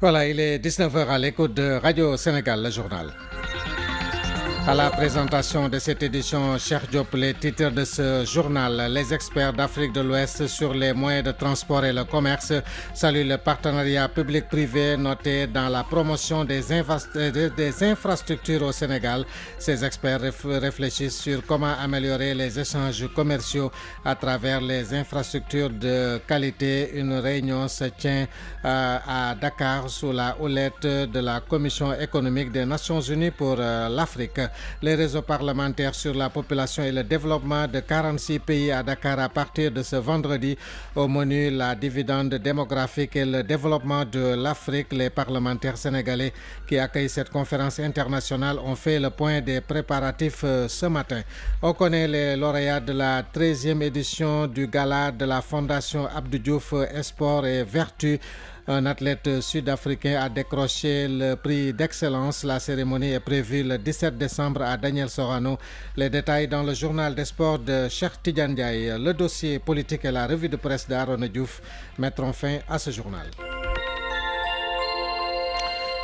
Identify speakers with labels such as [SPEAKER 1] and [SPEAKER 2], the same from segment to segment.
[SPEAKER 1] Voilà, il est 19 heures à l'écoute de Radio Sénégal, le journal. À la présentation de cette édition, Cheikh Diop, les titres de ce journal. Les experts d'Afrique de l'Ouest sur les moyens de transport et le commerce saluent le partenariat public-privé noté dans la promotion des infrastructures au Sénégal. Ces experts réfléchissent sur comment améliorer les échanges commerciaux à travers les infrastructures de qualité. Une réunion se tient à Dakar sous la houlette de la Commission économique des Nations Unies pour l'Afrique. Les réseaux parlementaires sur la population et le développement de 46 pays à Dakar à partir de ce vendredi. Au menu, la dividende démographique et le développement de l'Afrique. Les parlementaires sénégalais qui accueillent cette conférence internationale ont fait le point des préparatifs ce matin. On connaît les lauréats de la 13e édition du gala de la Fondation Abdou Diouf Sport et Vertu. Un athlète sud-africain a décroché le prix d'excellence. La cérémonie est prévue le 17 décembre à Daniel Sorano. Les détails dans le journal des sports de Cheikh Tidiane Ndiaye. Le dossier politique et la revue de presse d'Arona Diouf mettront fin à ce journal.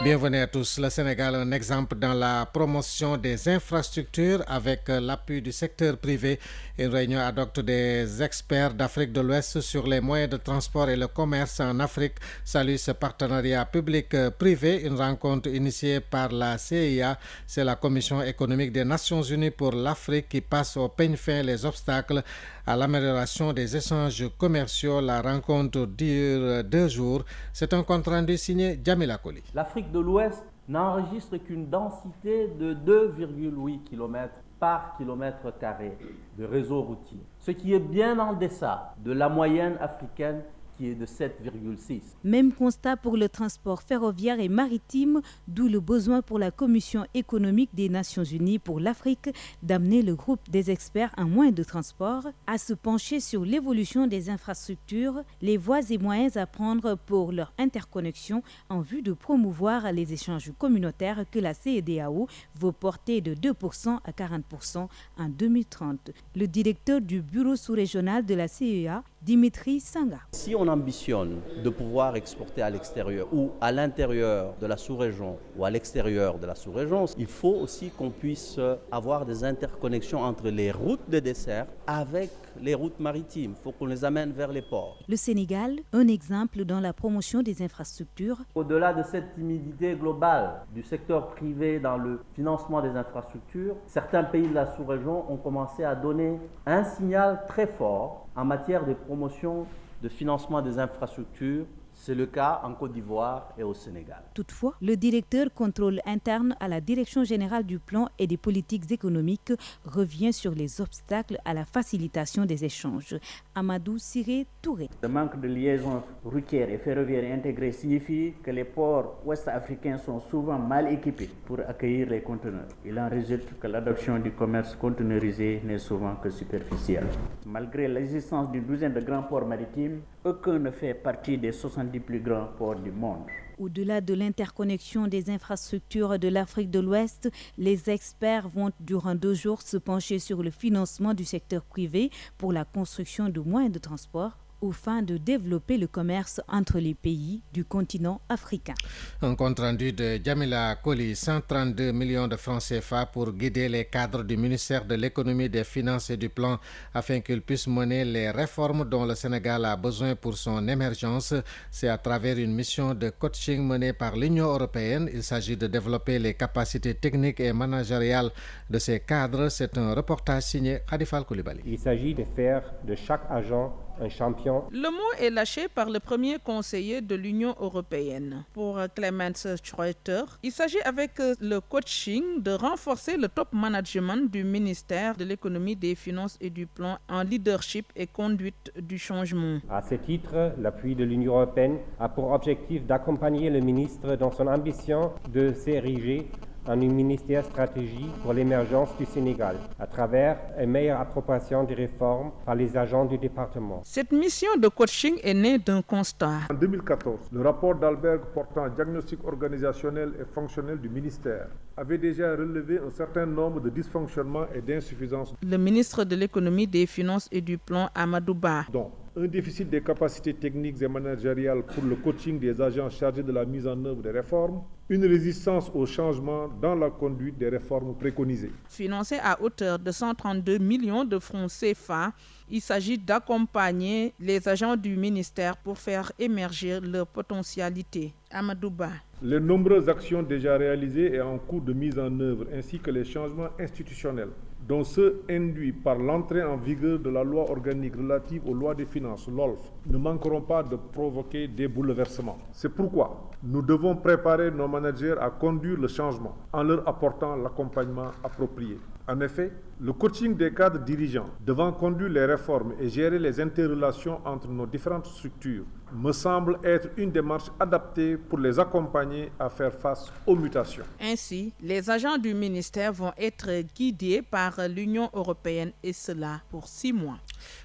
[SPEAKER 1] Bienvenue à tous. Le Sénégal, un exemple dans la promotion des infrastructures avec l'appui du secteur privé. Une réunion adopte des experts d'Afrique de l'Ouest sur les moyens de transport et le commerce en Afrique. Salue ce partenariat public-privé. Une rencontre initiée par la CIA. C'est la Commission économique des Nations Unies pour l'Afrique qui passe au peigne fin les obstacles à l'amélioration des échanges commerciaux. La rencontre dure 2 jours. C'est un compte rendu signé Djamila Koli.
[SPEAKER 2] L'Afrique de l'Ouest n'enregistre qu'une densité de 2,8 km par kilomètre carré de réseau routier, ce qui est bien en deçà de la moyenne africaine qui est de 7,6.
[SPEAKER 3] Même constat pour le transport ferroviaire et maritime, d'où le besoin pour la Commission économique des Nations Unies pour l'Afrique d'amener le groupe des experts en moyens de transport à se pencher sur l'évolution des infrastructures, les voies et moyens à prendre pour leur interconnexion en vue de promouvoir les échanges communautaires que la CEDEAO veut porter de 2% à 40% en 2030. Le directeur du bureau sous-régional de la CEA, Dimitri Sanga.
[SPEAKER 2] Si on ambitionne de pouvoir exporter à l'extérieur ou à l'intérieur de la sous-région ou à l'extérieur de la sous-région, il faut aussi qu'on puisse avoir des interconnexions entre les routes de dessert avec les routes maritimes. Il faut qu'on les amène vers les ports.
[SPEAKER 3] Le Sénégal, un exemple dans la promotion des infrastructures.
[SPEAKER 2] Au-delà de cette timidité globale du secteur privé dans le financement des infrastructures, certains pays de la sous-région ont commencé à donner un signal très fort en matière de promotion de financement des infrastructures. C'est le cas en Côte d'Ivoire et au Sénégal.
[SPEAKER 3] Toutefois, le directeur contrôle interne à la Direction générale du plan et des politiques économiques revient sur les obstacles à la facilitation des échanges. Amadou Siré Touré.
[SPEAKER 4] Le manque de liaisons routières et ferroviaires intégrées signifie que les ports ouest-africains sont souvent mal équipés pour accueillir les conteneurs. Il en résulte que l'adoption du commerce conteneurisé n'est souvent que superficielle. Malgré l'existence d'une douzaine de grands ports maritimes, aucun ne fait partie des 70 plus grands ports du monde.
[SPEAKER 3] Au-delà de l'interconnexion des infrastructures de l'Afrique de l'Ouest, les experts vont durant 2 jours se pencher sur le financement du secteur privé pour la construction de moyens de transport aux fins de développer le commerce entre les pays du continent africain.
[SPEAKER 1] Un compte rendu de Djamila Koli, 132 millions de francs CFA pour guider les cadres du ministère de l'économie, des finances et du plan afin qu'ils puissent mener les réformes dont le Sénégal a besoin pour son émergence. C'est à travers une mission de coaching menée par l'Union européenne. Il s'agit de développer les capacités techniques et managériales de ces cadres. C'est un reportage signé Khadifal Koulibaly.
[SPEAKER 5] Il s'agit de faire de chaque agent un champion.
[SPEAKER 6] Le mot est lâché par le premier conseiller de l'Union européenne. Pour Clemens Schroeter, il s'agit avec le coaching de renforcer le top management du ministère de l'économie, des finances et du plan en leadership et conduite du changement.
[SPEAKER 5] À ce titre, l'appui de l'Union européenne a pour objectif d'accompagner le ministre dans son ambition de s'ériger en un ministère stratégique pour l'émergence du Sénégal, à travers une meilleure appropriation des réformes par les agents du département.
[SPEAKER 6] Cette mission de coaching est née d'un constat.
[SPEAKER 7] En 2014, le rapport d'Alberg portant diagnostic organisationnel et fonctionnel du ministère avait déjà relevé un certain nombre de dysfonctionnements et d'insuffisances.
[SPEAKER 6] Le ministre de l'économie, des finances et du plan, Amadou Ba.
[SPEAKER 7] Donc, un déficit des capacités techniques et managériales pour le coaching des agents chargés de la mise en œuvre des réformes, une résistance au changement dans la conduite des réformes préconisées.
[SPEAKER 6] Financé à hauteur de 132 millions de francs CFA, il s'agit d'accompagner les agents du ministère pour faire émerger leur potentialité. Amadouba.
[SPEAKER 7] Les nombreuses actions déjà réalisées et en cours de mise en œuvre, ainsi que les changements institutionnels, dont ceux induits par l'entrée en vigueur de la loi organique relative aux lois des finances, LOLF, ne manqueront pas de provoquer des bouleversements. C'est pourquoi nous devons préparer nos managers à conduire le changement en leur apportant l'accompagnement approprié. En effet, le coaching des cadres dirigeants devant conduire les réformes et gérer les interrelations entre nos différentes structures me semble être une démarche adaptée pour les accompagner à faire face aux mutations.
[SPEAKER 6] Ainsi, les agents du ministère vont être guidés par l'Union européenne et cela pour 6 mois.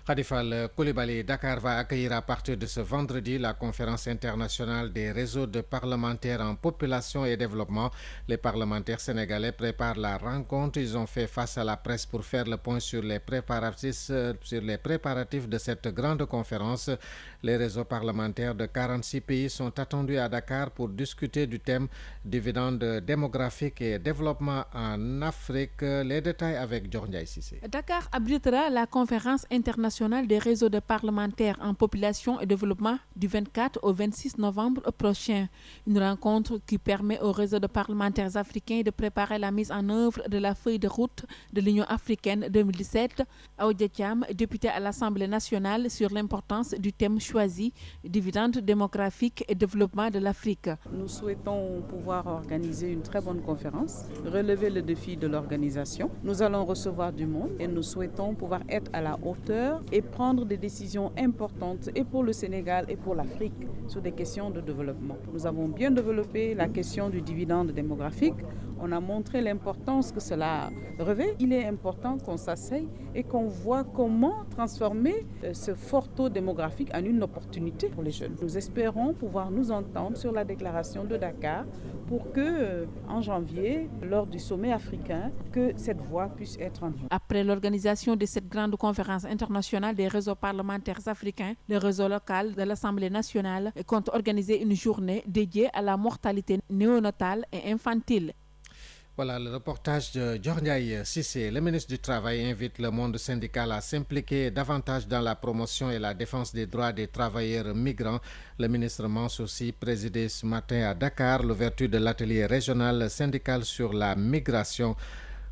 [SPEAKER 1] Khadifal Koulibaly, Dakar va accueillir à partir de ce vendredi la conférence internationale des réseaux de parlementaires en population et développement. Les parlementaires sénégalais préparent la rencontre. Ils ont fait face à la presse pour faire le point sur les préparatifs de cette grande conférence. Les réseaux parlementaires de 46 pays sont attendus à Dakar pour discuter du thème dividendes démographiques et développement en Afrique. Les détails avec Diorndiaï Cissé.
[SPEAKER 8] Dakar abritera la conférence internationale des réseaux de parlementaires en population et développement du 24 au 26 novembre prochain. Une rencontre qui permet aux réseaux de parlementaires africains de préparer la mise en œuvre de la feuille de route de l'Union africaine 2017. Aoudia Thiam, député à l'Assemblée nationale, sur l'importance du thème choisi, dividendes démographiques et développement de l'Afrique.
[SPEAKER 9] Nous souhaitons pouvoir organiser une très bonne conférence, relever le défi de l'organisation. Nous allons recevoir du monde et nous souhaitons pouvoir être à la hauteur et prendre des décisions importantes et pour le Sénégal et pour l'Afrique sur des questions de développement. Nous avons bien développé la question du dividende démographique. On a montré l'importance que cela revêt. Il est important qu'on s'asseye et qu'on voit comment transformer ce fort taux démographique en une opportunité pour les jeunes. Nous espérons pouvoir nous entendre sur la déclaration de Dakar pour que, en janvier, lors du sommet africain, que cette voie puisse être entendue.
[SPEAKER 8] Après l'organisation de cette grande conférence internationale des réseaux parlementaires africains, le réseau local de l'Assemblée nationale compte organiser une journée dédiée à la mortalité néonatale et infantile.
[SPEAKER 1] Voilà le reportage de Diorndiaï Cissé. Le ministre du Travail invite le monde syndical à s'impliquer davantage dans la promotion et la défense des droits des travailleurs migrants. Le ministre Mansour Sy présidait ce matin à Dakar l'ouverture de l'atelier régional syndical sur la migration.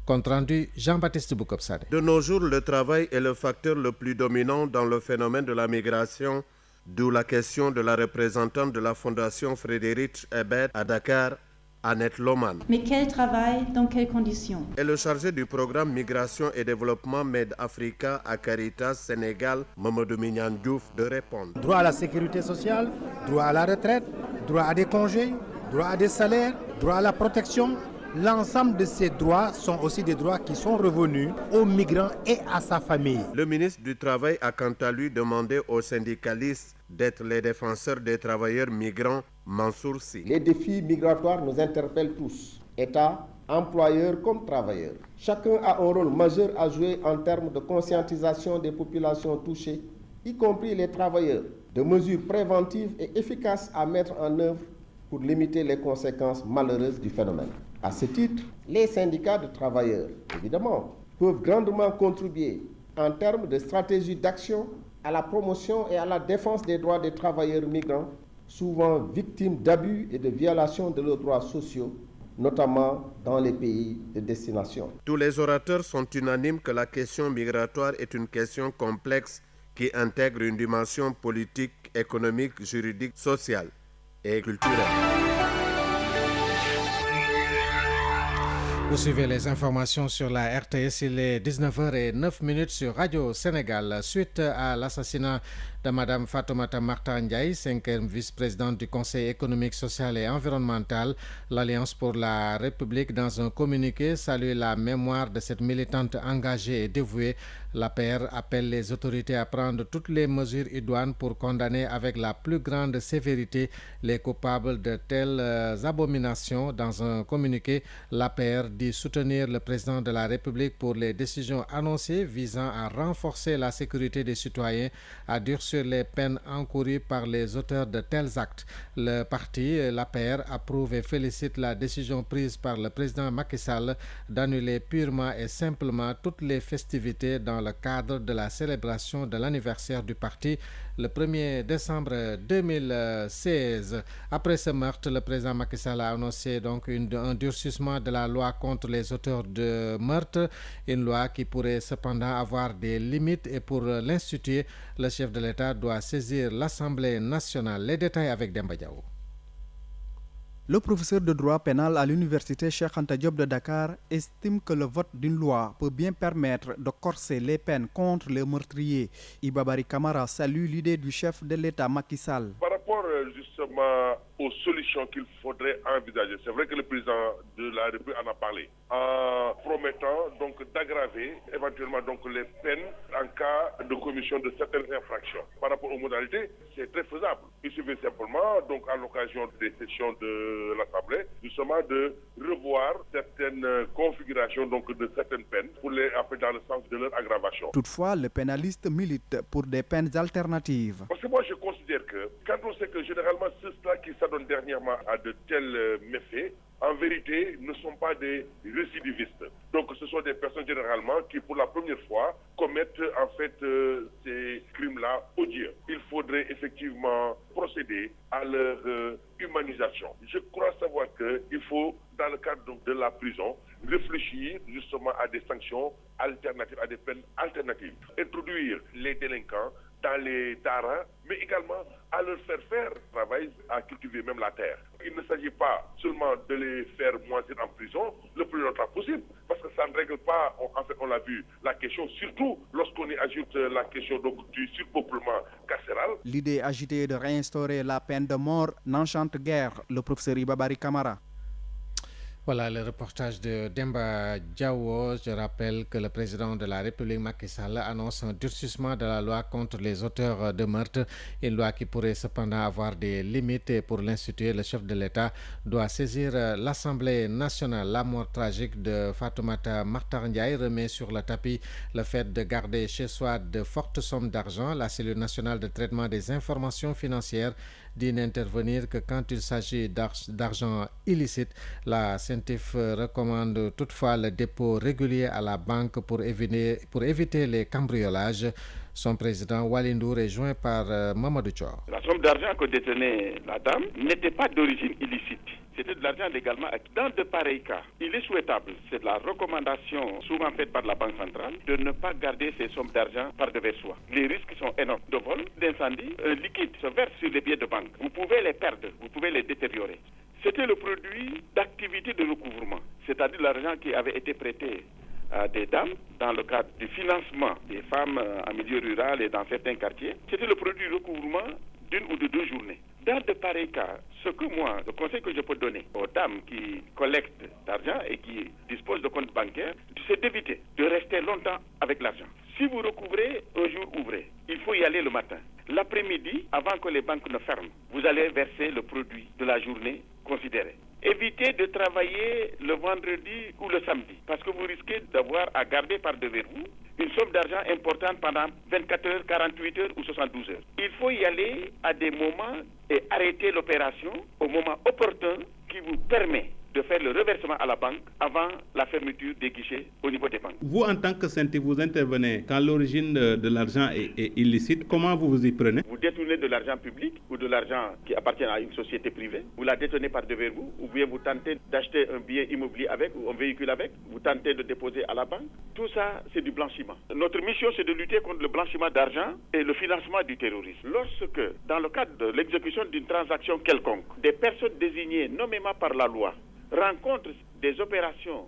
[SPEAKER 1] Compte rendu Jean-Baptiste Boukopsade.
[SPEAKER 10] De nos jours, le travail est le facteur le plus dominant dans le phénomène de la migration, d'où la question de la représentante de la Fondation Frédéric Ebert à Dakar, Annette Loman.
[SPEAKER 11] Mais quel travail, dans quelles conditions?
[SPEAKER 10] Et le chargé du programme Migration et Développement Med Africa à Caritas Sénégal, Mamadou Mignan Diouf, de répondre.
[SPEAKER 12] Droit à la sécurité sociale, droit à la retraite, droit à des congés, droit à des salaires, droit à la protection. L'ensemble de ces droits sont aussi des droits qui sont revenus aux migrants et à sa famille.
[SPEAKER 10] Le ministre du Travail a quant à lui demandé aux syndicalistes d'être les défenseurs des travailleurs migrants. Mansour Sy.
[SPEAKER 13] Les défis migratoires nous interpellent tous, État, employeurs comme travailleurs. Chacun a un rôle majeur à jouer en termes de conscientisation des populations touchées, y compris les travailleurs, de mesures préventives et efficaces à mettre en œuvre pour limiter les conséquences malheureuses du phénomène. À ce titre, les syndicats de travailleurs, évidemment, peuvent grandement contribuer en termes de stratégie d'action à la promotion et à la défense des droits des travailleurs migrants, souvent victimes d'abus et de violations de leurs droits sociaux, notamment dans les pays de destination.
[SPEAKER 10] Tous les orateurs sont unanimes que la question migratoire est une question complexe qui intègre une dimension politique, économique, juridique, sociale et culturelle.
[SPEAKER 1] Vous suivez les informations sur la RTS, il est 19h09 sur Radio Sénégal. Suite à l'assassinat de Mme Fatoumata Marta Ndiaye, 5e vice-présidente du Conseil économique, social et environnemental, l'Alliance pour la République, dans un communiqué, salue la mémoire de cette militante engagée et dévouée. L'APR appelle les autorités à prendre toutes les mesures idoines pour condamner avec la plus grande sévérité les coupables de telles abominations. Dans un communiqué, l'APR dit soutenir le président de la République pour les décisions annoncées visant à renforcer la sécurité des citoyens, à durcir sur les peines encourues par les auteurs de tels actes. Le parti, l'APR, approuve et félicite la décision prise par le président Macky Sall d'annuler purement et simplement toutes les festivités dans le cadre de la célébration de l'anniversaire du parti le 1er décembre 2016. Après ce meurtre, le président Macky Sall a annoncé donc un durcissement de la loi contre les auteurs de meurtre, une loi qui pourrait cependant avoir des limites, et pour l'instituer, le chef de l'État doit saisir l'Assemblée nationale. Les détails avec Demba Diaw.
[SPEAKER 14] Le professeur de droit pénal à l'université Cheikh Anta Diop de Dakar estime que le vote d'une loi peut bien permettre de corser les peines contre les meurtriers. Iba Barry Camara salue l'idée du chef de l'État Macky Sall.
[SPEAKER 15] Par rapport justement aux solutions qu'il faudrait envisager, c'est vrai que le président de la République en a parlé, en promettant donc d'aggraver éventuellement donc les peines en cas de commission de certaines infractions. Par rapport aux modalités, c'est très faisable. Il suffit simplement, donc à l'occasion des sessions de l'Assemblée, justement de revoir certaines configurations donc de certaines peines pour les appeler dans le sens de leur aggravation.
[SPEAKER 14] Toutefois, le pénaliste milite pour des peines alternatives.
[SPEAKER 15] Parce que moi je considère que quand on sait que généralement ceux-là qui s'adonnent dernièrement à de tels méfaits, en vérité, ne sont pas des récidivistes. Donc ce sont des personnes généralement qui pour la première fois commettent en fait ces crimes-là odieux. Il faudrait effectivement procéder à leur humanisation. Je crois savoir qu'il faut, dans le cadre donc, de la prison, réfléchir justement à des sanctions alternatives, à des peines alternatives. Introduire les délinquants dans les daras, mais également à leur faire travail, à cultiver même la terre. Il ne s'agit pas seulement de les faire moisir en prison le plus longtemps possible, parce que ça ne règle pas, en fait on l'a vu, la question, surtout lorsqu'on y ajoute la question donc, du surpeuplement carcéral.
[SPEAKER 14] L'idée agitée de réinstaurer la peine de mort n'enchante guère le professeur Iba Barry Camara.
[SPEAKER 1] Voilà le reportage de Demba Diawo. Je rappelle que le président de la République Macky Sall annonce un durcissement de la loi contre les auteurs de meurtre, une loi qui pourrait cependant avoir des limites, et pour l'instituer, le chef de l'État doit saisir l'Assemblée nationale. La mort tragique de Fatoumata Makhtar Ndiaye remet sur le tapis le fait de garder chez soi de fortes sommes d'argent. La cellule nationale de traitement des informations financières dit n'intervenir que quand il s'agit d'argent illicite. La CENTIF recommande toutefois le dépôt régulier à la banque pour éviter les cambriolages. Son président Waly Ndour est joint par Mamadou Thior.
[SPEAKER 16] La somme d'argent que détenait la dame n'était pas d'origine illicite. C'était de l'argent légalement acquis. Dans de pareils cas, il est souhaitable, c'est la recommandation souvent faite par la Banque centrale, de ne pas garder ces sommes d'argent par devers soi. Les risques sont énormes. De vol, d'incendie, un liquide se verse sur les billets de banque. Vous pouvez les perdre, vous pouvez les détériorer. C'était le produit d'activités de recouvrement, c'est-à-dire l'argent qui avait été prêté à des dames dans le cadre du financement des femmes en milieu rural et dans certains quartiers. C'était le produit de recouvrement d'une ou de 2 journées. Dans de pareils cas, ce que moi, le conseil que je peux donner aux dames qui collectent d'argent et qui disposent de comptes bancaires, c'est d'éviter de rester longtemps avec l'argent. Si vous recouvrez un jour ouvré, il faut y aller le matin. L'après-midi, avant que les banques ne ferment, vous allez verser le produit de la journée considérée. Évitez de travailler le vendredi ou le samedi, parce que vous risquez d'avoir à garder par devers vous une somme d'argent importante pendant 24 heures, 48 heures ou 72 heures. Il faut y aller à des moments et arrêter l'opération au moment opportun qui vous permet de faire le reversement à la banque avant la fermeture des guichets au niveau des banques.
[SPEAKER 17] Vous, en tant que CENTIF, vous intervenez quand l'origine de l'argent est illicite. Comment vous vous y prenez?
[SPEAKER 16] Vous détournez de l'argent public ou de l'argent qui appartient à une société privée. Vous la détenez par devers vous, ou bien vous tentez d'acheter un bien immobilier avec ou un véhicule avec. Vous tentez de déposer à la banque. Tout ça, c'est du blanchiment. Notre mission, c'est de lutter contre le blanchiment d'argent et le financement du terrorisme. Lorsque, dans le cadre de l'exécution d'une transaction quelconque, des personnes désignées nommément par la loi rencontrent des opérations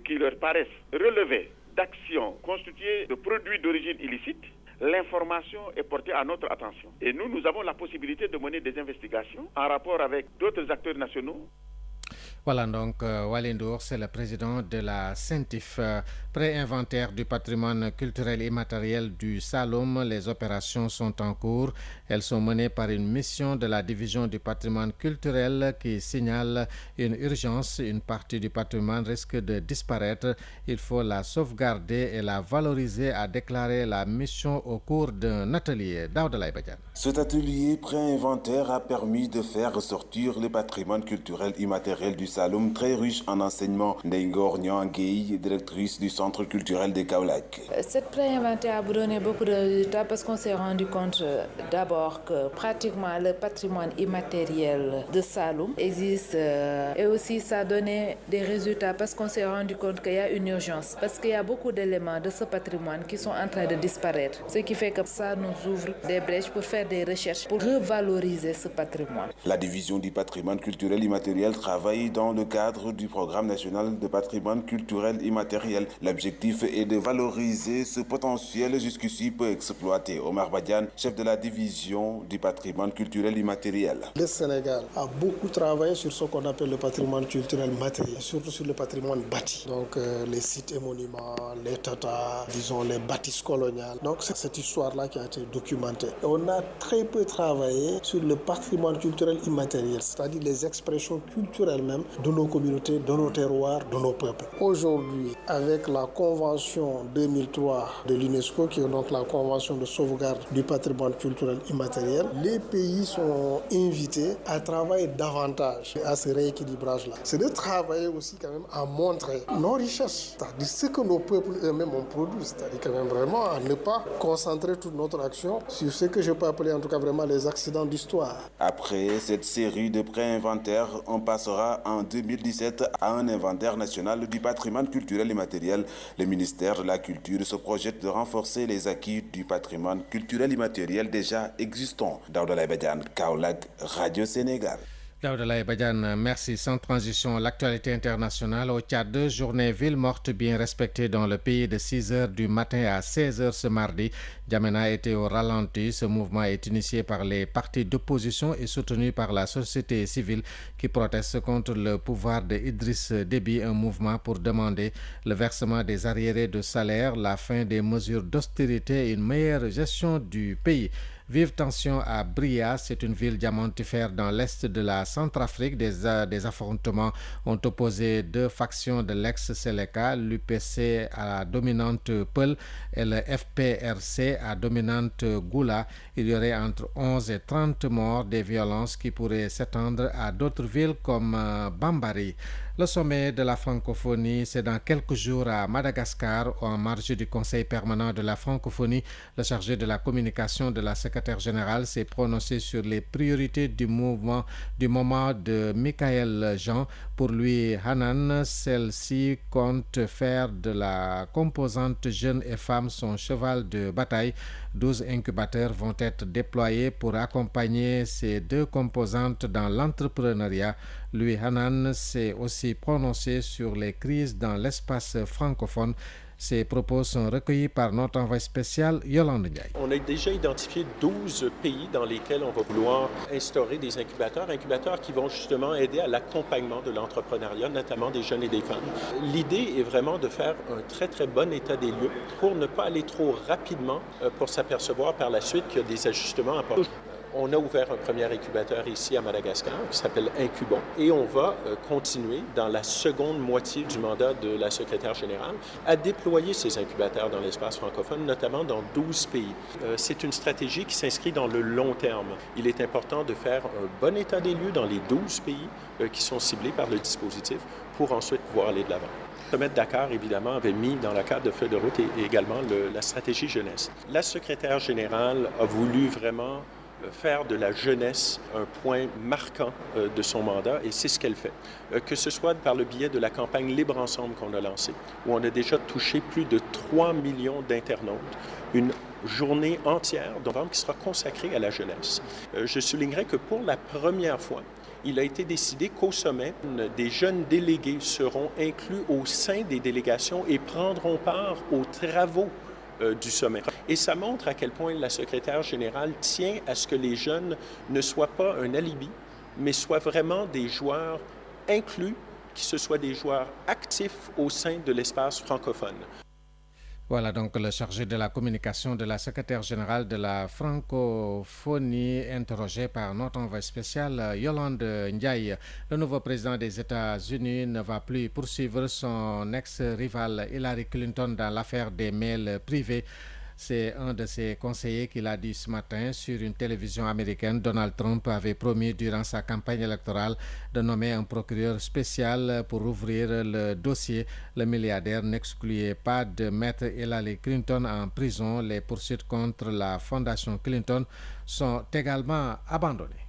[SPEAKER 16] qui leur paraissent relever d'actions constituées de produits d'origine illicite, l'information est portée à notre attention. Et nous avons la possibilité de mener des investigations en rapport avec d'autres acteurs nationaux.
[SPEAKER 1] Voilà donc Walindour, c'est le président de la CENTIF. Pré-inventaire du patrimoine culturel immatériel du Saloum. Les opérations sont en cours. Elles sont menées par une mission de la division du patrimoine culturel qui signale une urgence. Une partie du patrimoine risque de disparaître. Il faut la sauvegarder et la valoriser, a déclaré la mission au cours d'un atelier. Daouda Laye-Badiane.
[SPEAKER 18] Cet atelier pré-inventaire a permis de faire ressortir le patrimoine culturel immatériel du Saloum, très riche en enseignements. Ndengor Nyangui, directrice du Centre culturel de Kaolack.
[SPEAKER 19] Cette pré-inventaire a donné beaucoup de résultats parce qu'on s'est rendu compte d'abord que pratiquement le patrimoine immatériel de Saloum existe et aussi ça a donné des résultats parce qu'on s'est rendu compte qu'il y a une urgence, parce qu'il y a beaucoup d'éléments de ce patrimoine qui sont en train de disparaître, ce qui fait que ça nous ouvre des brèches pour faire des recherches pour revaloriser ce patrimoine.
[SPEAKER 18] La division du patrimoine culturel immatériel travaille dans le cadre du programme national de patrimoine culturel immatériel. L'objectif est de valoriser ce potentiel jusqu'ici peu exploité. Omar Badiane, chef de la division du patrimoine culturel immatériel.
[SPEAKER 20] Le Sénégal a beaucoup travaillé sur ce qu'on appelle le patrimoine culturel matériel, surtout sur le patrimoine bâti. Donc les sites et monuments, les tatas, disons les bâtisses coloniales. Donc c'est cette histoire-là qui a été documentée. Et on a très peu travaillé sur le patrimoine culturel immatériel, c'est-à-dire les expressions culturelles même de nos communautés, de nos terroirs, de nos peuples. Aujourd'hui, avec la Convention 2003 de l'UNESCO, qui est donc la Convention de sauvegarde du patrimoine culturel immatériel, les pays sont invités à travailler davantage à ce rééquilibrage-là. C'est de travailler aussi quand même à montrer nos richesses, c'est-à-dire ce que nos peuples eux-mêmes ont produit, c'est-à-dire quand même vraiment à ne pas concentrer toute notre action sur ce que je peux appeler en tout cas vraiment les accidents d'histoire.
[SPEAKER 18] Après cette série de pré-inventaires, on passera en 2017 à un inventaire national du patrimoine culturel immatériel. Le ministère de la Culture se projette de renforcer les acquis du patrimoine culturel immatériel déjà existant. Daouda Laye-Badiane, Kaolack, Radio Sénégal.
[SPEAKER 1] Daouda Laye-Badiane, merci. Sans transition, l'actualité internationale au Tchad, journée ville morte bien respectée dans le pays de 6h du matin à 16h ce mardi. Djamena était au ralenti. Ce mouvement est initié par les partis d'opposition et soutenu par la société civile qui proteste contre le pouvoir de Idriss Déby, un mouvement pour demander le versement des arriérés de salaire, la fin des mesures d'austérité et une meilleure gestion du pays. Vive tension à Bria, c'est une ville diamantifère dans l'est de la Centrafrique. Des affrontements ont opposé deux factions de l'ex-Seleka, l'UPC à dominante Peul et le FPRC à dominante Goula. Il y aurait entre 11 et 30 morts, des violences qui pourraient s'étendre à d'autres villes comme Bambari. Le sommet de la francophonie, c'est dans quelques jours à Madagascar, en marge du Conseil permanent de la francophonie. Le chargé de la communication de la secrétaire générale s'est prononcé sur les priorités du moment de Michael Jean. Pour lui, Hanan, celle-ci compte faire de la composante jeunes et femmes son cheval de bataille. 12 incubateurs vont être déployés pour accompagner ces deux composantes dans l'entrepreneuriat. Lui, Hanan, s'est aussi prononcé sur les crises dans l'espace francophone. Ces propos sont recueillis par notre envoyé spécial Yolande Ndiaye.
[SPEAKER 21] On a déjà identifié 12 pays dans lesquels on va vouloir instaurer des incubateurs qui vont justement aider à l'accompagnement de l'entrepreneuriat, notamment des jeunes et des femmes. L'idée est vraiment de faire un très très bon état des lieux pour ne pas aller trop rapidement pour s'apercevoir par la suite qu'il y a des ajustements à apporter. On a ouvert un premier incubateur ici à Madagascar qui s'appelle Incubon et on va continuer dans la seconde moitié du mandat de la secrétaire générale à déployer ces incubateurs dans l'espace francophone, notamment dans 12 pays. C'est une stratégie qui s'inscrit dans le long terme. Il est important de faire un bon état des lieux dans les 12 pays qui sont ciblés par le dispositif pour ensuite pouvoir aller de l'avant. Le sommet de Dakar, évidemment, avait mis dans le cadre de feuille de route et également la stratégie jeunesse. La secrétaire générale a voulu vraiment faire de la jeunesse un point marquant de son mandat et c'est ce qu'elle fait. Que ce soit par le biais de la campagne Libre Ensemble qu'on a lancée, où on a déjà touché plus de 3 millions d'internautes, une journée entière qui sera consacrée à la jeunesse. Je soulignerai que pour la première fois, il a été décidé qu'au sommet, des jeunes délégués seront inclus au sein des délégations et prendront part aux travaux du sommet. Et ça montre à quel point la secrétaire générale tient à ce que les jeunes ne soient pas un alibi, mais soient vraiment des joueurs inclus, que ce soit des joueurs actifs au sein de l'espace francophone.
[SPEAKER 1] Voilà donc le chargé de la communication de la secrétaire générale de la francophonie, interrogé par notre envoyé spécial Yolande Ndiaye. Le nouveau président des États-Unis ne va plus poursuivre son ex-rival Hillary Clinton dans l'affaire des mails privés. C'est un de ses conseillers qui l'a dit ce matin sur une télévision américaine. Donald Trump avait promis durant sa campagne électorale de nommer un procureur spécial pour ouvrir le dossier. Le milliardaire n'excluait pas de mettre Hillary Clinton en prison. Les poursuites contre la fondation Clinton sont également abandonnées.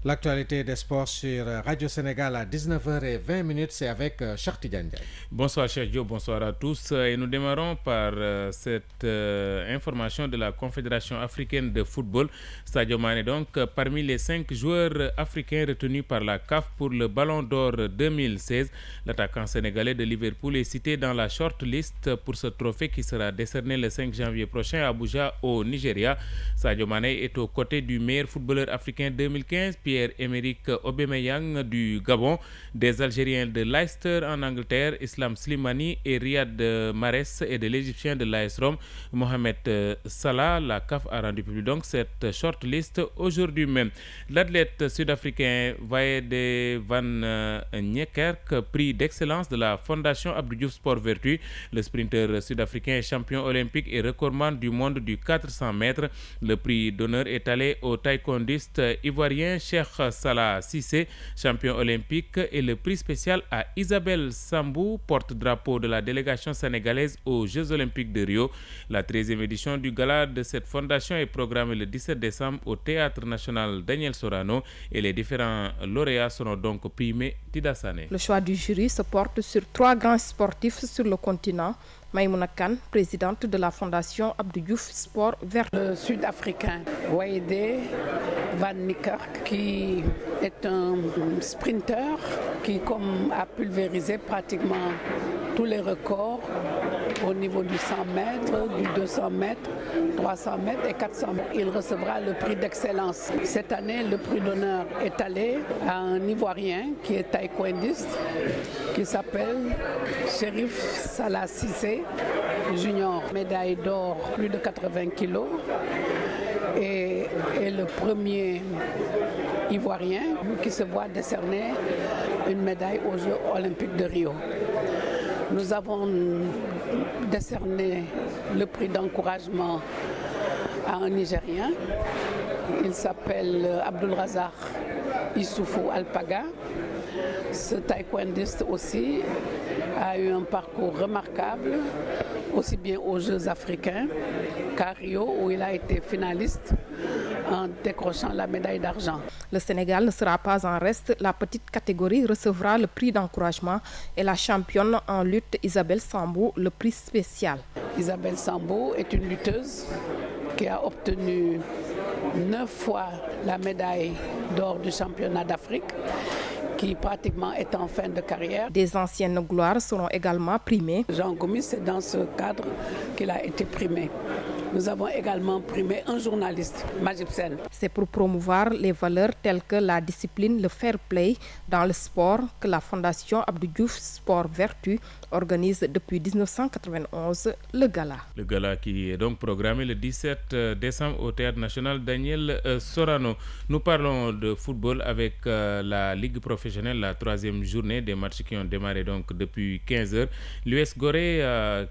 [SPEAKER 1] L'actualité des sports sur Radio Sénégal à 19h20, c'est avec Cheikh Tidiane Ndiaye.
[SPEAKER 2] Bonsoir Cheikh Diop, bonsoir à tous. Et nous démarrons par cette information de la Confédération africaine de football. Sadio Mané donc parmi les 5 joueurs africains retenus par la CAF pour le Ballon d'Or 2016. L'attaquant sénégalais de Liverpool est cité dans la shortlist pour ce trophée qui sera décerné le 5 janvier prochain à Abuja au Nigeria. Sadio Mané est aux côtés du meilleur footballeur africain 2015, Pierre-Emerick Aubameyang du Gabon, des Algériens de Leicester en Angleterre, Islam Slimani et Riyad Mahrez, et de l'Égyptien de l'AS Rome, Mohamed Salah. La CAF a rendu public donc cette shortlist aujourd'hui même. L'athlète sud-africain Waede van Niekerk, prix d'excellence de la Fondation Abdou Diouf Sport Vertu. Le sprinter sud-africain est champion olympique et recordman du monde du 400 mètres. Le prix d'honneur est allé au taekwondiste ivoirien Cheikh Salah Cissé, champion olympique, et le prix spécial à Isabelle Sambou, porte-drapeau de la délégation sénégalaise aux Jeux olympiques de Rio. La 13e édition du gala de cette fondation est programmée le 17 décembre au Théâtre national Daniel Sorano et les différents lauréats seront donc primés. Tida Sané.
[SPEAKER 22] Le choix du jury se porte sur 3 grands sportifs sur le continent. Maïmouna Kane, présidente de la Fondation Abdou Diouf Sport Vert.
[SPEAKER 23] Le Sud-Africain Waede van Niekerk, qui est un sprinter qui a pulvérisé pratiquement tous les records au niveau du 100 mètres, du 200 mètres, 300 mètres et 400 mètres. Il recevra le prix d'excellence. Cette année, le prix d'honneur est allé à un Ivoirien qui est taekwondiste, qui s'appelle Chérif Salah Cissé, junior, médaille d'or, plus de 80 kilos, et le premier Ivoirien qui se voit décerner une médaille aux Jeux olympiques de Rio. Nous avons décerné le prix d'encouragement à un Nigérien. Il s'appelle Abdul Razak Issoufou Alpaga. Ce taekwondiste aussi a eu un parcours remarquable, aussi bien aux Jeux africains qu'à Rio, où il a été finaliste en décrochant la médaille d'argent.
[SPEAKER 22] Le Sénégal ne sera pas en reste. La petite catégorie recevra le prix d'encouragement et la championne en lutte Isabelle Sambou le prix spécial.
[SPEAKER 23] Isabelle Sambou est une lutteuse qui a obtenu 9 fois la médaille d'or du championnat d'Afrique, qui pratiquement est en fin de carrière.
[SPEAKER 22] Des anciennes gloires seront également primées.
[SPEAKER 23] Jean Gomis, c'est dans ce cadre qu'il a été primé. Nous avons également primé un journaliste, Majib Sen.
[SPEAKER 22] C'est pour promouvoir les valeurs telles que la discipline, le fair play dans le sport que la Fondation Abdou Diouf Sport Vertu organise depuis 1991 le gala.
[SPEAKER 2] Le gala qui est donc programmé le 17 décembre au Théâtre national Daniel Sorano. Nous parlons de football avec la Ligue professionnelle, la 3e journée des matchs qui ont démarré donc depuis 15h. L'US Gorée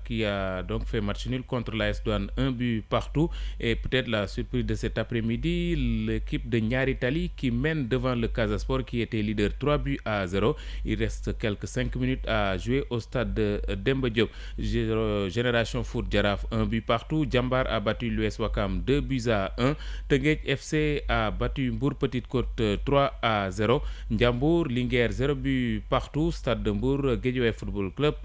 [SPEAKER 2] qui a donc fait match nul contre l'AS Douane, 1 but partout, et peut-être la surprise de cet après-midi, l'équipe de Niary Tally qui mène devant le Casa Sport qui était leader 3-0. Il reste quelques 5 minutes à jouer au stade de Demba Diop. Génération Foot Jaraaf, 1 but partout. Jambar a battu l'US Ouakam 2-1. Teungueth FC a battu Mbour Petite Côte 3-0. Ndiambour Linguère 0 but partout. Stade de Mbour, Guédiawaye Football Club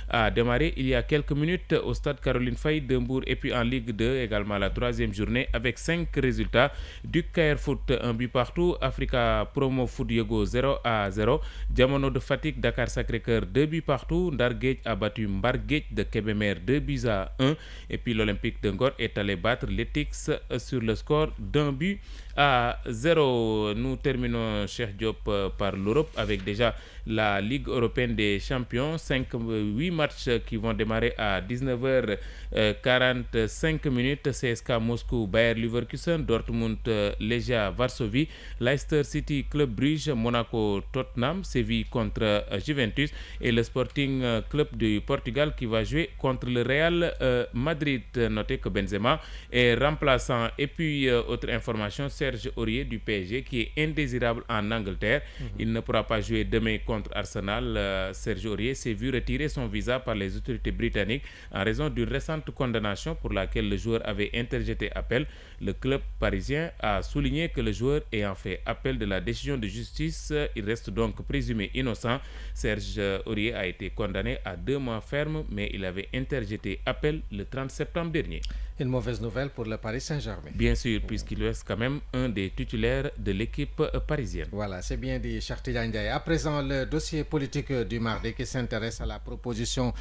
[SPEAKER 2] a démarré il y a quelques minutes au stade Caroline Faye de Mbour, et puis en Ligue 2 également la 3e journée avec 5 résultats. Duc KR Foot 1 but partout. Africa Promo Foot Yego 0-0. Diamono de Fatick Dakar Sacré-Cœur 2 buts partout. Ndar Ndarguej a battu Mbarguej de Kébémer 2-1. Et puis l'Olympique de Ngor est allé battre l'Etix sur le score d'1-0. Nous terminons, Cheikh Diop, par l'Europe avec déjà la Ligue européenne des champions. 8 matchs qui vont démarrer à 19h45. CSK Moscou, Bayer Leverkusen, Dortmund, Legia Varsovie, Leicester City, Club Brugge, Monaco, Tottenham, Séville contre Juventus et le Sporting Club du Portugal qui va jouer contre le Real Madrid. Notez que Benzema est remplaçant. Et puis, autre information, Serge Aurier du PSG qui est indésirable en Angleterre. Il ne pourra pas jouer demain contre Arsenal. Serge Aurier s'est vu retirer son visa par les autorités britanniques en raison d'une récente condamnation pour laquelle le joueur avait interjeté appel. Le club parisien a souligné que le joueur ayant fait appel de la décision de justice, il reste donc présumé innocent. Serge Aurier a été condamné à 2 mois ferme, mais il avait interjeté appel le 30 septembre dernier.
[SPEAKER 1] Une mauvaise nouvelle pour le Paris Saint-Germain.
[SPEAKER 2] Bien sûr, puisqu'il reste quand même un des titulaires de l'équipe parisienne.
[SPEAKER 1] Voilà, c'est bien dit, Cheikh Tidiane Ndiaye. À présent, le dossier politique du mardi qui s'intéresse à la proposition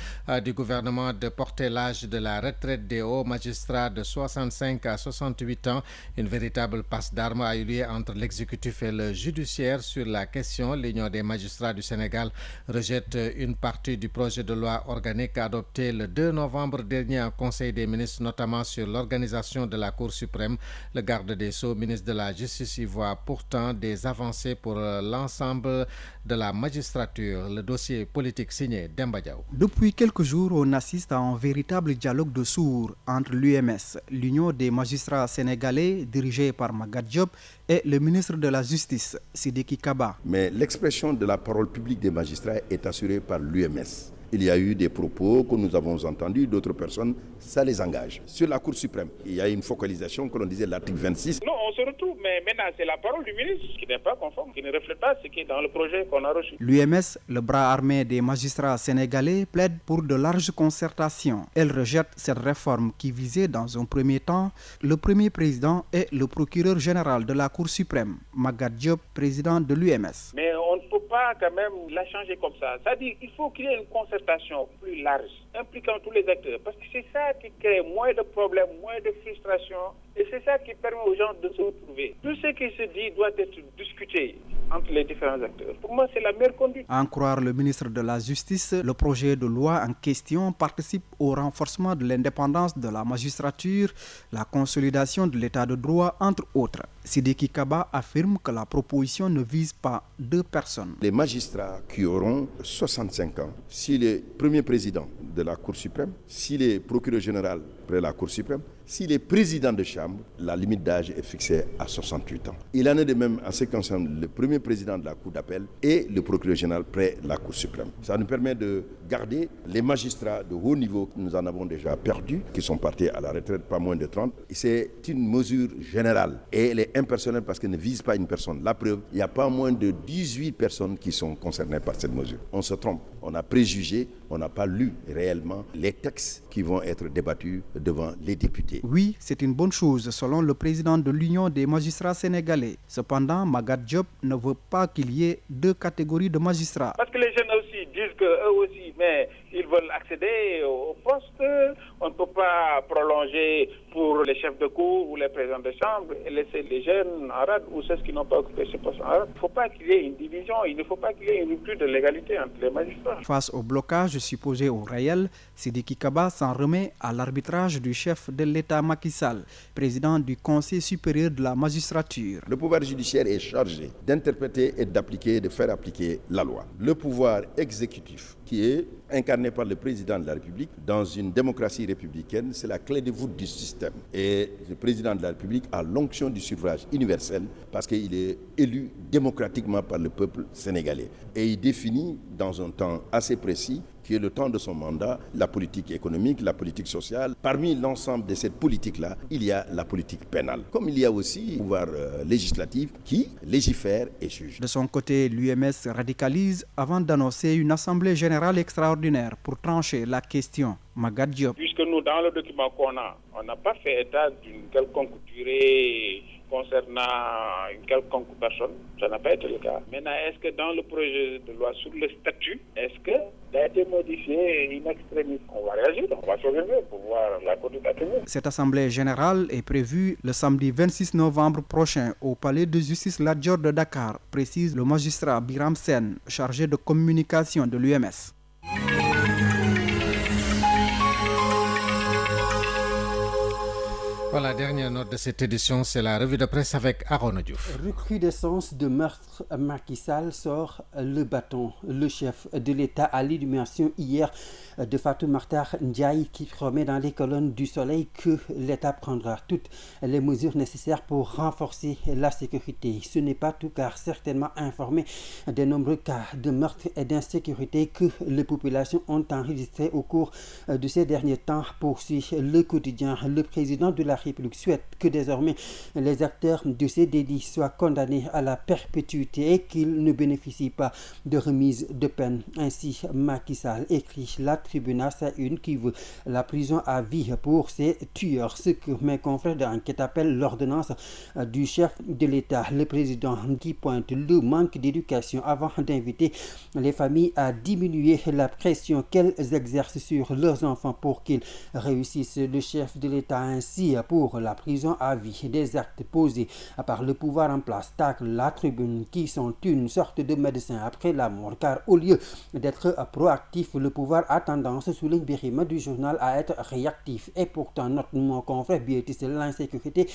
[SPEAKER 1] du gouvernement de porter l'âge de la retraite des hauts magistrats de 65 à 68 ans. Une véritable passe d'armes a eu lieu entre l'exécutif et le judiciaire sur la question. L'Union des magistrats du Sénégal rejette une partie du projet de loi organique adopté le 2 novembre dernier en Conseil des ministres, notamment sur l'organisation de la Cour suprême. Le garde des Sceaux, ministre de la Justice, y voit pourtant des avancées pour l'ensemble de la magistrature. Le dossier politique signé Demba Diaw.
[SPEAKER 14] Depuis quelques jours, on assiste à un véritable dialogue de sourds entre l'UMS, l'Union des magistrats sénégalais, dirigée par Magatte Diop, et le ministre de la Justice, Sidiki Kaba.
[SPEAKER 3] Mais l'expression de la parole publique des magistrats est assurée par l'UMS. Il y a eu des propos que nous avons entendus, d'autres personnes, ça les engage. Sur la Cour suprême, il y a une focalisation, que l'on disait l'article 26.
[SPEAKER 4] Non, on se retrouve, mais maintenant c'est la parole du ministre qui n'est pas conforme, qui ne reflète pas ce qui est dans le projet qu'on a reçu.
[SPEAKER 14] L'UMS, le bras armé des magistrats sénégalais, plaide pour de larges concertations. Elle rejette cette réforme qui visait dans un premier temps le premier président et le procureur général de la Cour suprême, Magatte Diop, président de l'UMS.
[SPEAKER 4] Mais on ne peut pas quand même la changer comme ça. C'est-à-dire qu'il faut qu'il y ait une concertation plus large, impliquant tous les acteurs, parce que c'est ça qui crée moins de problèmes, moins de frustration, et c'est ça qui permet aux gens de se retrouver. Tout ce qui se dit doit être discuté entre les différents acteurs. Pour moi, c'est la meilleure conduite.
[SPEAKER 14] À en croire le ministre de la Justice, le projet de loi en question participe au renforcement de l'indépendance de la magistrature, la consolidation de l'état de droit, entre autres. Sidiki Kaba affirme que la proposition ne vise pas 2 personnes.
[SPEAKER 3] Les magistrats qui auront 65 ans, s'il est premier président de la Cour suprême, s'il est procureur général près la Cour suprême, s'il est président de chambre, la limite d'âge est fixée à 68 ans. Il en est de même en ce qui concerne le premier président de la Cour d'appel et le procureur général près la Cour suprême. Ça nous permet de garder les magistrats de haut niveau que nous en avons déjà perdus, qui sont partis à la retraite, pas moins de 30. C'est une mesure générale et elle est impersonnelle parce qu'elle ne vise pas une personne. La preuve, il n'y a pas moins de 18 personnes qui sont concernées par cette mesure. On se trompe, on a préjugé, on n'a pas lu réellement les textes qui vont être débattus devant les députés.
[SPEAKER 14] Oui, c'est une bonne chose selon le président de l'Union des magistrats sénégalais. Cependant, Magatte Diop ne veut pas qu'il y ait 2 catégories de magistrats.
[SPEAKER 4] Parce que les jeunes aussi disent qu'eux aussi, mais ils veulent accéder au poste. On ne peut pas prolonger pour les chefs de cour ou les présidents de chambre et laisser les jeunes en rade ou ceux qui n'ont pas occupé ce poste en rade. Il ne faut pas qu'il y ait une division, il ne faut pas qu'il y ait une rupture de l'égalité entre les magistrats.
[SPEAKER 14] Face au blocage supposé au réel, Sidiki Kaba s'en remet à l'arbitrage du chef de l'État Macky Sall, président du Conseil supérieur de la magistrature.
[SPEAKER 3] Le pouvoir judiciaire est chargé d'interpréter et d'appliquer, de faire appliquer la loi. Le pouvoir exécutif, qui est incarné par le président de la République, dans une démocratie républicaine, c'est la clé de voûte du système. Et le président de la République a l'onction du suffrage universel parce qu'il est élu démocratiquement par le peuple sénégalais. Et il définit dans un temps assez précis, qui est le temps de son mandat, la politique économique, la politique sociale. Parmi l'ensemble de cette politique-là, il y a la politique pénale. Comme il y a aussi le pouvoir législatif qui légifère et juge.
[SPEAKER 14] De son côté, l'UMS radicalise avant d'annoncer une assemblée générale extraordinaire pour trancher la question. Magatte Diop.
[SPEAKER 4] Puisque nous, dans le document qu'on a, on n'a pas fait état d'une quelconque durée concernant une quelconque personne, ça n'a pas été le cas. Maintenant, est-ce que dans le projet de loi sur le statut, est-ce que ça a été modifié in extremis? On va réagir, on va s'observer pour voir la conduite à tenir.
[SPEAKER 14] Cette assemblée générale est prévue le samedi 26 novembre prochain au palais de justice Lat Dior de Dakar, précise le magistrat Biram Sen, chargé de communication de l'UMS.
[SPEAKER 1] Voilà, dernière note de cette édition, c'est la revue de presse avec Aaron Diouf.
[SPEAKER 5] Recrudescence de meurtre, Macky Sall sort le bâton. Le chef de l'État a l'illumination hier de Fatou Makhtar Ndiaye qui promet dans les colonnes du Soleil que l'État prendra toutes les mesures nécessaires pour renforcer la sécurité. Ce n'est pas tout car certainement informé des nombreux cas de meurtre et d'insécurité que les populations ont enregistrés au cours de ces derniers temps, poursuit le quotidien. Le président de la République souhaite que désormais les acteurs de ces délits soient condamnés à la perpétuité et qu'ils ne bénéficient pas de remise de peine. Ainsi, Macky Sall écrit la tribune à sa une qui veut la prison à vie pour ces tueurs. Ce que mes confrères d'enquête appellent l'ordonnance du chef de l'État. Le président qui pointe le manque d'éducation avant d'inviter les familles à diminuer la pression qu'elles exercent sur leurs enfants pour qu'ils réussissent. Le chef de l'État ainsi pour la prison à vie. Des actes posés par le pouvoir en place tacle la tribune qui sont une sorte de médecin après la mort, car au lieu d'être proactif, le pouvoir a tendance, souligne Birima du journal, à être réactif. Et pourtant, notre mon confrère Bietis, l'insécurité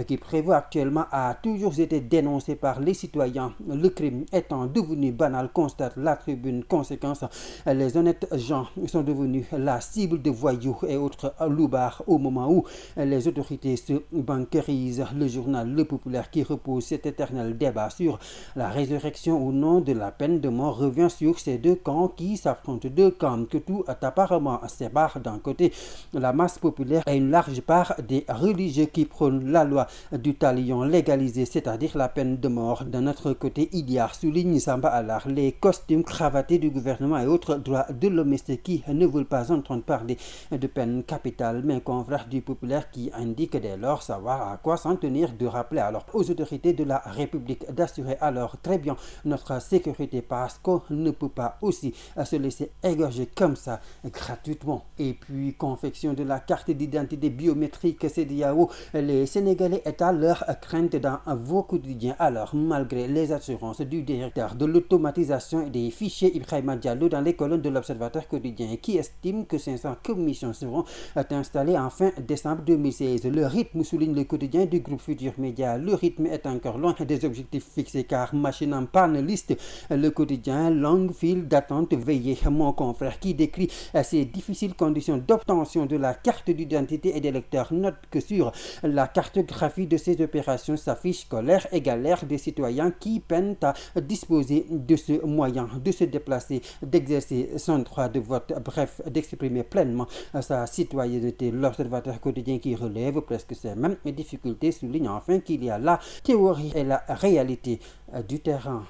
[SPEAKER 5] qui prévaut actuellement a toujours été dénoncée par les citoyens. Le crime étant devenu banal, constate la tribune. Conséquence, les honnêtes gens sont devenus la cible de voyous et autres loupards au moment où les autorités se bancarisent. Le journal Le Populaire qui repose cet éternel débat sur la résurrection ou non de la peine de mort revient sur ces deux camps qui s'affrontent, deux camps que tout apparemment sépare. D'un côté la masse populaire et une large part des religieux qui prônent la loi du talion légalisée, c'est-à-dire la peine de mort. D'un autre côté, il y a, souligne Samba Alar, les costumes cravatés du gouvernement et autres droits de l'homme qui ne veulent pas entendre parler de peine capitale. Mais confrères du Populaire qui indique dès lors savoir à quoi s'en tenir, de rappeler alors aux autorités de la République d'assurer alors très bien notre sécurité parce qu'on ne peut pas aussi se laisser égorger comme ça gratuitement. Et puis confection de la carte d'identité biométrique CEDEAO, les Sénégalais étalent leurs craintes dans vos quotidiens. Alors malgré les assurances du directeur de l'automatisation des fichiers Ibrahima Diallo dans les colonnes de l'Observateur quotidien qui estime que 500 commissions seront installées en fin décembre 2016. Le rythme, souligne le quotidien du groupe Futur Média, le rythme est encore loin des objectifs fixés car machine en panne, liste le quotidien, longue file d'attente veillée. Mon confrère qui décrit ces difficiles conditions d'obtention de la carte d'identité et d'électeur note que sur la cartographie de ces opérations s'affiche colère et galère des citoyens qui peinent à disposer de ce moyen de se déplacer, d'exercer son droit de vote, bref, d'exprimer pleinement sa citoyenneté. L'Observateur quotidien qui relève presque ces mêmes difficultés souligne enfin qu'il y a la théorie et la réalité du terrain.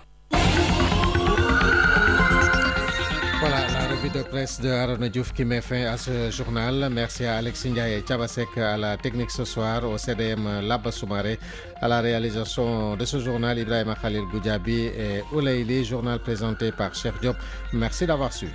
[SPEAKER 1] Voilà la revue de presse de Aaron Diouf qui met fin à ce journal. Merci à Alexis Ndiaye et Tchabasek à la technique ce soir, au CDM Laba Soumaré, à la réalisation de ce journal Ibrahima Khalil Goudjabi et Ouleili, journal présenté par Cheikh Diop. Merci d'avoir suivi.